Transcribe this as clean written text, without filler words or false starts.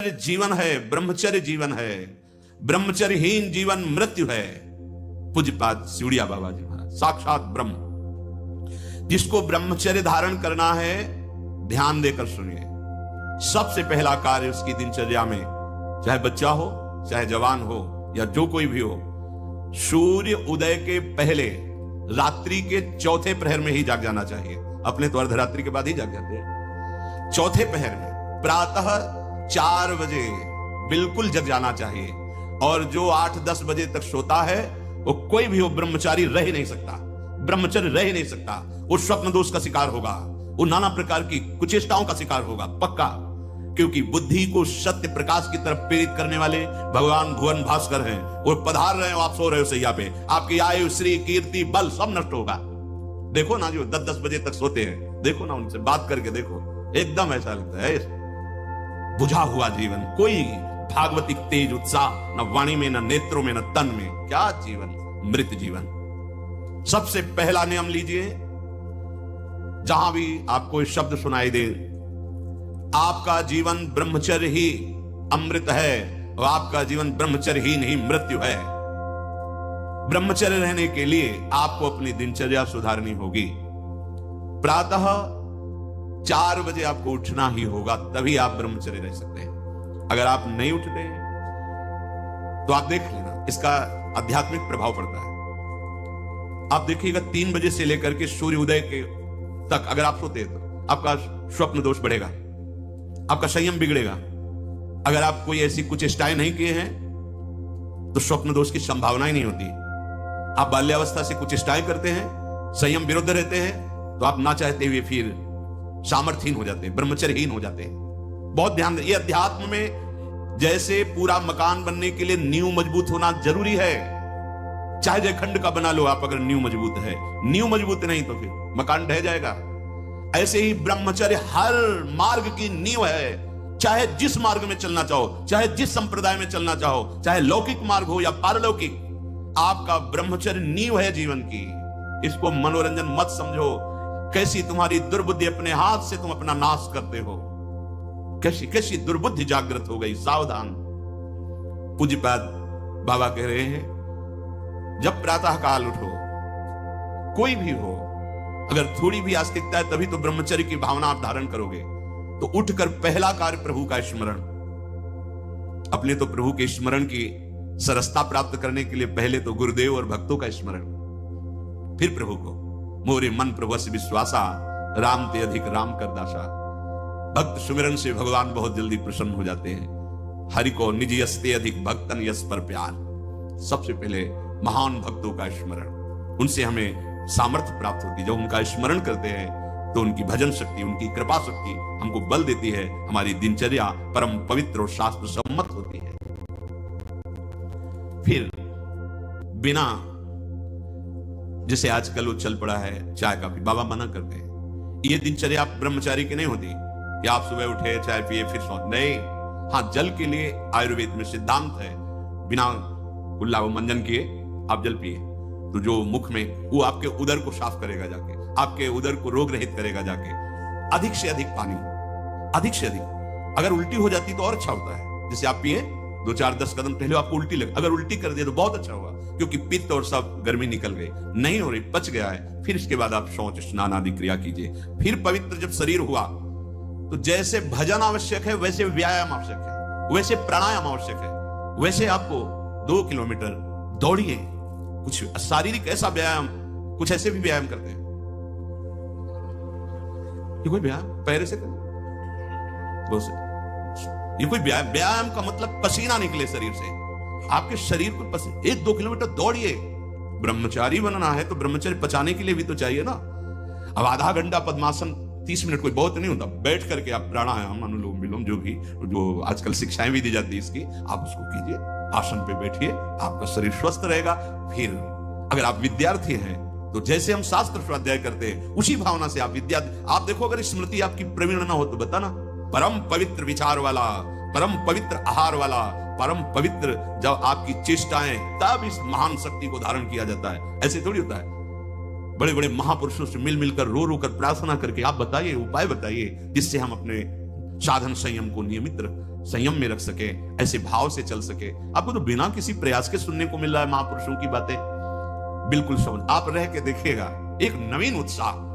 जीवन है, ब्रह्मचर्य जीवन है, ब्रह्मचर्यहीन जीवन मृत्यु है। पूज्यपाद सिवड़िया बाबा जी महाराज साक्षात ब्रह्म। जिसको ब्रह्मचर्य धारण करना है ध्यान देकर सुनिए। सबसे पहला कार्य उसकी दिनचर्या में, चाहे बच्चा हो चाहे जवान हो या जो कोई भी हो, सूर्य उदय के पहले रात्रि के चौथे प्रहर में ही जाग जाना चाहिए। अपने तो अर्धरात्रि के बाद ही जाग जाते हैं। चौथे प्रहर में प्रातः 4 बजे बिल्कुल जग जाना चाहिए। और जो 8-10 बजे तक सोता है वो कोई भी हो ब्रह्मचारी रह ही नहीं सकता, ब्रह्मचर्य रह ही नहीं सकता। वो स्वप्न दोष का शिकार होगा, वो नाना प्रकार की कुचेष्टाओं का शिकार होगा पक्का। क्योंकि बुद्धि को सत्य प्रकाश की तरफ प्रेरित करने वाले भगवान भुवन भास्कर हैं। वो पधार रहे हो, आप सो रहे हो सैया पे, आपकी आयु श्री कीर्ति बल सब नष्ट होगा। देखो ना जो 10-10 बजे तक सोते हैं, देखो ना उनसे बात करके देखो, एकदम ऐसा लगता है बुझा हुआ जीवन, कोई भागवतिक तेज उत्साह न वाणी में, न नेत्रों में, न तन में। क्या जीवन, मृत जीवन। सबसे पहला नियम लीजिए, जहां भी आपको शब्द सुनाई दे, आपका जीवन ब्रह्मचर्य ही अमृत है और आपका जीवन ब्रह्मचर्य ही नहीं मृत्यु है। ब्रह्मचर्य रहने के लिए आपको अपनी दिनचर्या सुधारनी होगी। प्रातः 4 बजे आपको उठना ही होगा, तभी आप ब्रह्मचर्य रह सकते हैं। अगर आप नहीं उठते तो आप देख लेना, इसका आध्यात्मिक प्रभाव पड़ता है। आप देखिएगा 3 बजे से लेकर के सूर्य उदय के तक अगर आप सोते हैं तो आपका स्वप्न दोष बढ़ेगा, आपका संयम बिगड़ेगा। अगर आप कोई ऐसी कुछ चेष्टाएं नहीं किए हैं तो स्वप्न दोष की संभावना ही नहीं होती। आप बाल्यावस्था से कुछ चेष्टाएं करते हैं, संयम विरुद्ध रहते हैं, तो आप ना चाहते हुए फिर सामर्थ्यहीन हो जाते हैं, ब्रह्मचर्यहीन हो जाते हैं। बहुत ध्यान दें, ये अध्यात्म में जैसे पूरा मकान बनने के लिए नींव मजबूत होना जरूरी है। चाहे जयखंड का बना लो आप, अगर नींव मजबूत है, नींव मजबूत नहीं तो फिर मकान ढह जाएगा। ऐसे ही ब्रह्मचर्य हर मार्ग की नींव है। चाहे जिस मार्ग में चलना चाहो, चाहे जिस संप्रदाय में चलना चाहो, चाहे लौकिक मार्ग हो या पारलौकिक, आपका ब्रह्मचर्य नींव है जीवन की। इसको मनोरंजन मत समझो। कैसी तुम्हारी दुर्बुद्धि, अपने हाथ से तुम अपना नाश करते हो। कैसी कैसी दुर्बुद्धि जागृत हो गई, सावधान। पूज्यपाद बाबा कह रहे हैं, जब प्रातः काल उठो, कोई भी हो, अगर थोड़ी भी आस्तिकता है तभी तो ब्रह्मचर्य की भावना आप धारण करोगे। तो उठकर पहला कार्य प्रभु का स्मरण। अपने तो प्रभु के स्मरण की सरसता प्राप्त करने के लिए पहले तो गुरुदेव और भक्तों का स्मरण, फिर प्रभु को। मोरे मन प्रभु से विश्वासा, राम ते अधिक राम कर दासा। भक्त सुमिरन से भगवान बहुत जल्दी प्रसन्न हो जाते हैं। हरि को निज यस्ते अधिक भक्तन यस पर प्यार। सबसे पहले महान भक्तों का स्मरण, उनसे हमें सामर्थ्य प्राप्त होती है। जब उनका स्मरण करते हैं तो उनकी भजन शक्ति, उनकी कृपा शक्ति हमको बल देती है। हमारी दिनचर्या परम पवित्र और शास्त्र सम्मत होती है। फिर बिना, जैसे आजकल वो चल पड़ा है चाय काफी, बाबा मना करते हैं, ये दिनचर्या ब्रह्मचारी की नहीं होती कि आप सुबह उठे चाय पिए फिर सो। नहीं, हाँ, जल के लिए आयुर्वेद में सिद्धांत है, बिना कुल्ला मंजन किए आप जल पिए तो जो मुख में, वो आपके उदर को साफ करेगा जाके, आपके उदर को रोग रहित करेगा जाके। अधिक से अधिक पानी, अधिक से अधिक। अगर उल्टी हो जाती तो और अच्छा होता है। जैसे आप पिए 2-4-10 कदम पहले आपको उल्टी लगे, अगर उल्टी कर दिया तो बहुत अच्छा होगा, क्योंकि पित्त और सब गर्मी निकल गई, नहीं हो रही, पच गया है। फिर इसके बाद आप शौच स्नान आदि क्रिया कीजिए। फिर पवित्र जब शरीर हुआ तो जैसे भजन आवश्यक है वैसे व्यायाम आवश्यक है, वैसे प्राणायाम आवश्यक है। वैसे आपको 2 किलोमीटर दौड़िए, कुछ शारीरिक ऐसा व्यायाम, कुछ ऐसे भी व्यायाम करते हैं। ये कोई व्यायाम पैर से करें, ये कोई व्यायाम का मतलब पसीना निकले शरीर से, आपके शरीर को पसीना। 1-2 किलोमीटर दौड़िए। ब्रह्मचारी बनना है तो ब्रह्मचर्य पचाने के लिए भी तो चाहिए ना। अब आधा घंटा पद्मासन, 30 मिनट कोई बहुत नहीं होता। बैठ करके आप प्राणायाम, अनुलोम विलोम, जो भी, जो आजकल शिक्षाएं भी दी जाती है इसकी, आप उसको कीजिए। आसन पे बैठिए, आपका शरीर स्वस्थ रहेगा। फिर अगर आप विद्यार्थी हैं तो जैसे हम शास्त्र स्वाध्याय करते हैं उसी भावना से आप विद्यार्थी, आप देखो अगर स्मृति आपकी प्रवीण ना हो तो बताना। परम पवित्र विचार वाला, परम पवित्र आहार वाला, परम पवित्र जब आपकी चेष्टाएं, तब इस महान शक्ति को धारण किया जाता है। ऐसे थोड़ी होता है। बड़े बड़े महापुरुषों से मिल मिलकर रो रो कर प्रार्थना करके आप बताइए, उपाय बताइए जिससे हम अपने साधन संयम को नियमित संयम में रख सके, ऐसे भाव से चल सके। आपको तो बिना किसी प्रयास के सुनने को मिल रहा है महापुरुषों की बातें। बिल्कुल समझ, आप रह के देखिएगा, एक नवीन उत्साह